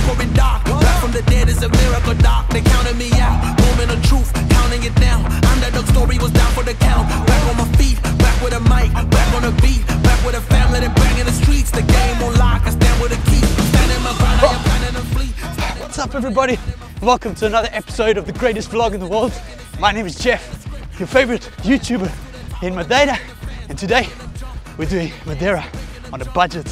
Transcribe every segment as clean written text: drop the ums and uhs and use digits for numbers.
pouring dark. Back from the dead is a miracle, doc. They counted me out. Moment of truth, counting it down. Underdog story was down for the count. Back on my feet, back with a mic, back on a beat, back with a family that bang in the streets. The game on lock, I stand with a key. Standing my ground, I am planning to flee. What's up, everybody? Welcome to another episode of the greatest vlog in the world. My name is Jeff, your favorite YouTuber in Madeira, and today we're doing Madeira on a budget.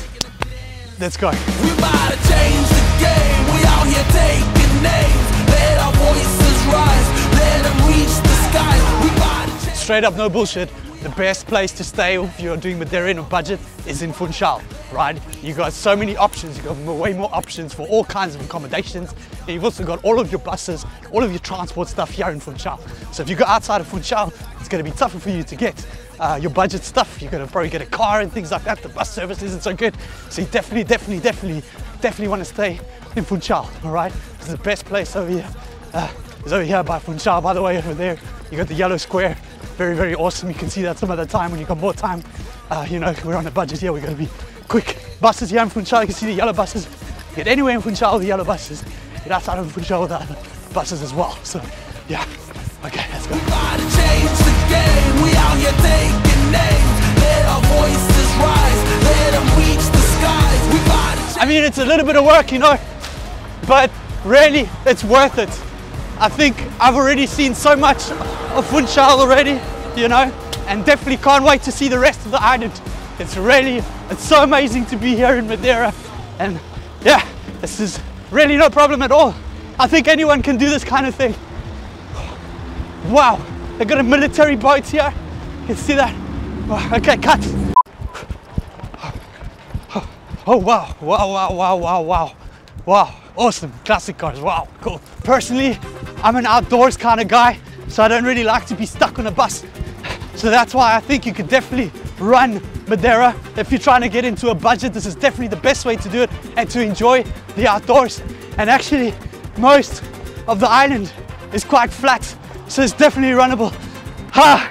Let's go. We about to change the game. We out here taking names. Let our voices rise. Let them reach the sky. We about to change. Straight up, no bullshit. The best place to stay if you're doing Madeira on a budget is in Funchal, right? You got so many options. You got way more options for all kinds of accommodations. And you've also got all of your buses, all of your transport stuff here in Funchal. So if you go outside of Funchal, it's going to be tougher for you to get your budget stuff. You're going to probably get a car and things like that. The bus service isn't so good. So you definitely want to stay in Funchal, all right? This is the best place over here. It's over here by Funchal. By the way, over there, you got the yellow square. Very, very awesome. You can see that some other time when you got more time. You know, we're on a budget here. We're going to be quick. Buses here in Funchal. You can see the yellow buses. Get anywhere in Funchal with the yellow buses. Get outside of Funchal with the other buses as well. So, yeah. Okay, let's go. We about to change the game. We out here taking names. Let our voices rise. Let them reach the skies. We about to change. I mean, it's a little bit of work, you know, but really, it's worth it. I think I've already seen so much of Funchal already, you know, and definitely can't wait to see the rest of the island. It's so amazing to be here in Madeira, and yeah, this is really no problem at all. I think anyone can do this kind of thing. Wow, they got a military boat here. You can see that. Wow, okay, cut. Oh wow, wow, awesome, classic cars, wow, cool. Personally, I'm an outdoors kind of guy, so I don't really like to be stuck on a bus. So that's why I think you could definitely run Madeira. If you're trying to get into a budget, this is definitely the best way to do it and to enjoy the outdoors. And actually, most of the island is quite flat, so it's definitely runnable. Ah,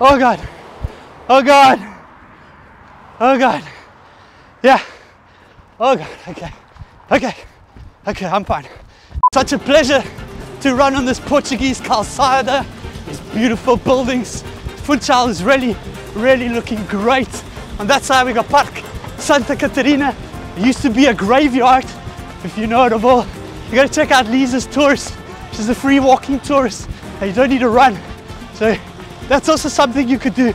oh God, oh God, oh God, yeah, oh God, okay, I'm fine. Such a pleasure to run on this Portuguese calçada, these beautiful buildings. Funchal is really looking great. On that side we got Parque Santa Catarina. It used to be a graveyard, if you know it of all. You gotta check out Lisa's tours. She's a free walking tourist and you don't need to run. So that's also something you could do.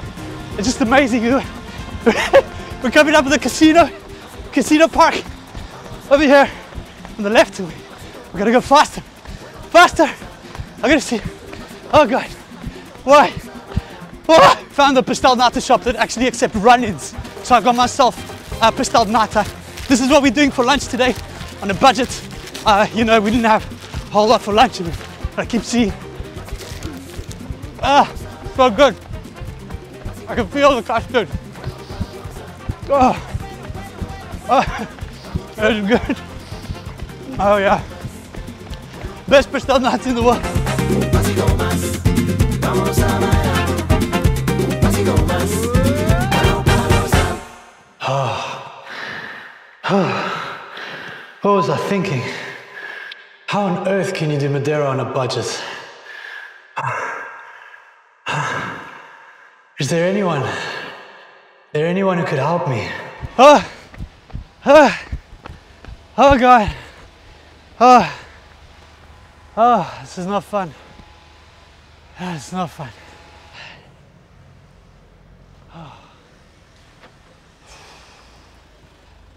It's just amazing. We're coming up with the casino park over here on the left. We're gonna go faster. I gotta see. Oh God. Why? Oh, found the pastel nata shop that actually accepts run-ins. So I got myself a pastel nata. This is what we're doing for lunch today on a budget. You know, we didn't have a whole lot for lunch. I keep seeing. So good. I can feel the custard. That's good. Oh yeah. Best pastel nuts in the world. What was I thinking? How on earth can you do Madeira on a budget? Is there anyone who could help me? Oh God. Oh, this is not fun. It's not fun.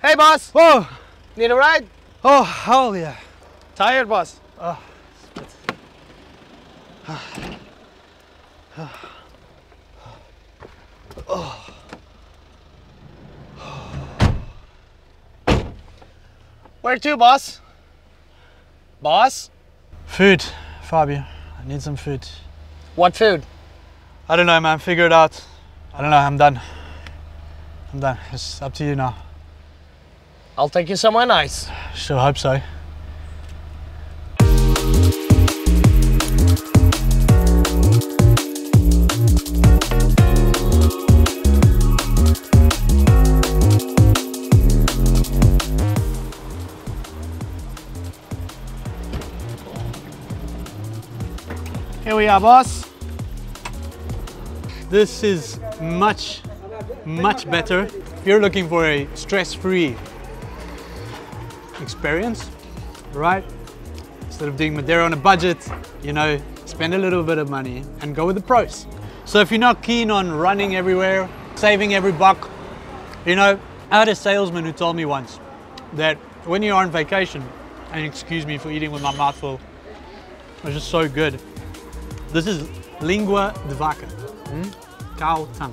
Hey boss! Whoa! Need a ride? Oh, hell yeah. Tired boss? Oh. Where to, boss? Boss? Food, Fabio. I need some food. What food? I don't know, man. Figure it out. I don't know. I'm done. It's up to you now. I'll take you somewhere nice. Sure hope so. Yeah, boss. This is much better. If you're looking for a stress-free experience, right? Instead of doing Madeira on a budget, you know, spend a little bit of money and go with the pros. So if you're not keen on running everywhere, saving every buck, you know, I had a salesman who told me once that when you're on vacation, and excuse me for eating with my mouth full, it's just so good. This is lingua de vaca, cow tongue,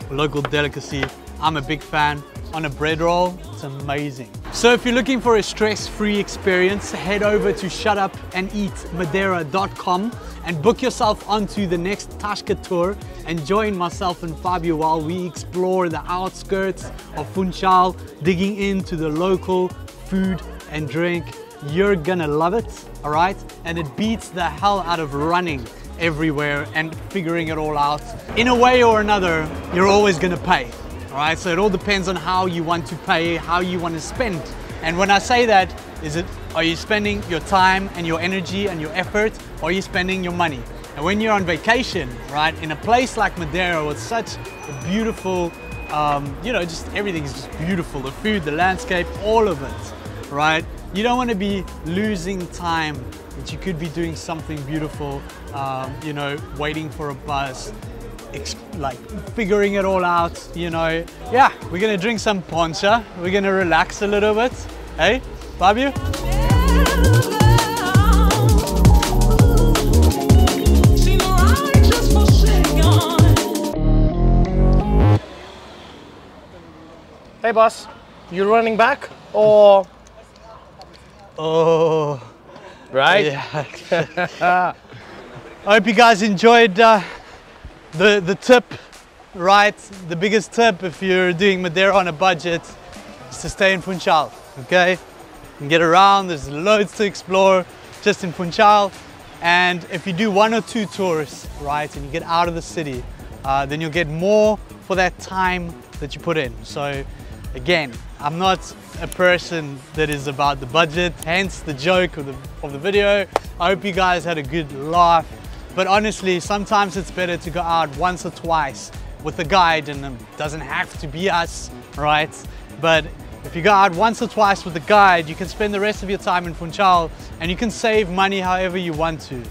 a local delicacy. I'm a big fan. On a bread roll, it's amazing. So if you're looking for a stress-free experience, head over to shutupandeatmadeira.com and book yourself onto the next Tashka tour and join myself and Fabio while we explore the outskirts of Funchal, digging into the local food and drink. You're gonna love it, all right? And it beats the hell out of running everywhere and figuring it all out. In a way or another, you're always gonna pay, all right? So it all depends on how you want to pay, how you want to spend. And when I say that, are you spending your time and your energy and your effort, or are you spending your money? And when you're on vacation, right, in a place like Madeira with such a beautiful, you know, just everything's just beautiful, the food, the landscape, all of it, right? You don't want to be losing time that you could be doing something beautiful, you know, waiting for a bus, like figuring it all out, you know. Yeah, we're gonna drink some poncha, we're gonna relax a little bit. Hey, Fabio? Hey, boss. You running back or? Oh, Right? yeah. I hope you guys enjoyed the tip, right? The biggest tip if you're doing Madeira on a budget is to stay in Funchal, okay? You can get around, there's loads to explore just in Funchal. And if you do 1 or 2 tours, right, and you get out of the city, then you'll get more for that time that you put in. So again, I'm not a person that is about the budget, hence the joke of the video. I hope you guys had a good laugh. But honestly, sometimes it's better to go out once or twice with a guide, and it doesn't have to be us, right? But if you go out once or twice with a guide, you can spend the rest of your time in Funchal and you can save money however you want to.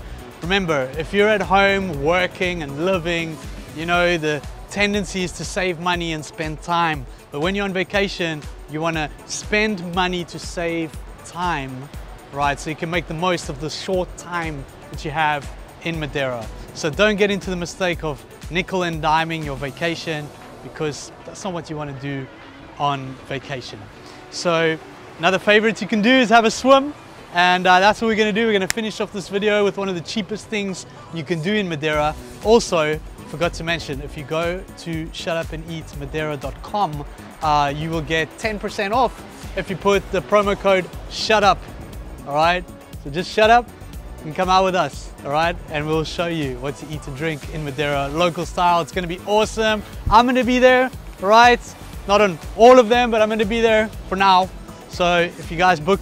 Remember, if you're at home working and living, you know, the tendency is to save money and spend time. But when you're on vacation, you want to spend money to save time, right? So you can make the most of the short time that you have in Madeira. So don't get into the mistake of nickel and diming your vacation, because that's not what you want to do on vacation. So another favorite you can do is have a swim, and that's what we're going to do. We're going to finish off this video with one of the cheapest things you can do in Madeira. Also, forgot to mention, if you go to shutupandeatmadeira.com, you will get 10% off if you put the promo code SHUTUP. All right, so just shut up and come out with us, all right? And we'll show you what to eat and drink in Madeira, local style. It's gonna be awesome. I'm gonna be there, right? Not on all of them, but I'm gonna be there for now. So if you guys book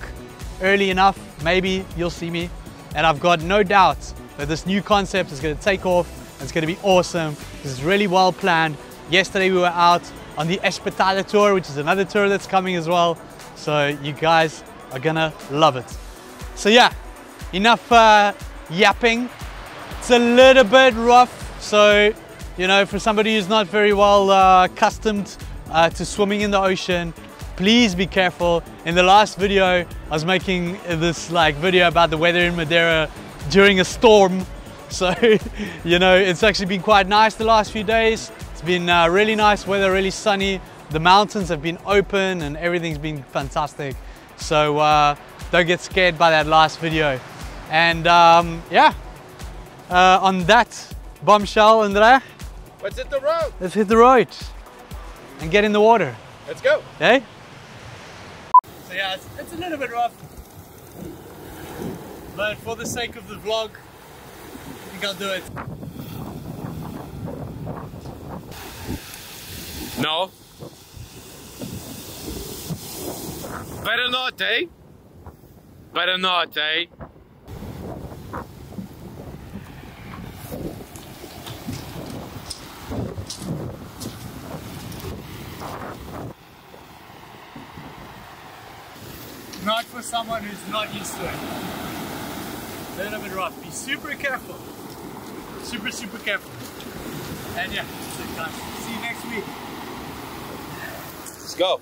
early enough, maybe you'll see me. And I've got no doubt that this new concept is gonna take off. It's gonna be awesome. This is really well planned. Yesterday we were out on the Espetale tour, which is another tour that's coming as well. So you guys are gonna love it. So yeah, enough yapping. It's a little bit rough, so you know, for somebody who's not very well accustomed to swimming in the ocean, please be careful. In the last video, I was making this video about the weather in Madeira during a storm. So you know, it's actually been quite nice the last few days. It's been really nice weather, really sunny. The mountains have been open and everything's been fantastic. So don't get scared by that last video. And yeah, on that bombshell, Andrea, Let's hit the road. let's hit the road and get in the water. Let's go. Okay? So yeah, it's a little bit rough, but for the sake of the vlog, I think I'll do it. No. Better not, eh? Better not, eh? for someone who's not used to it. A little bit rough. Be super careful. Super careful. And yeah, that's it, guys. See you next week. Let's go.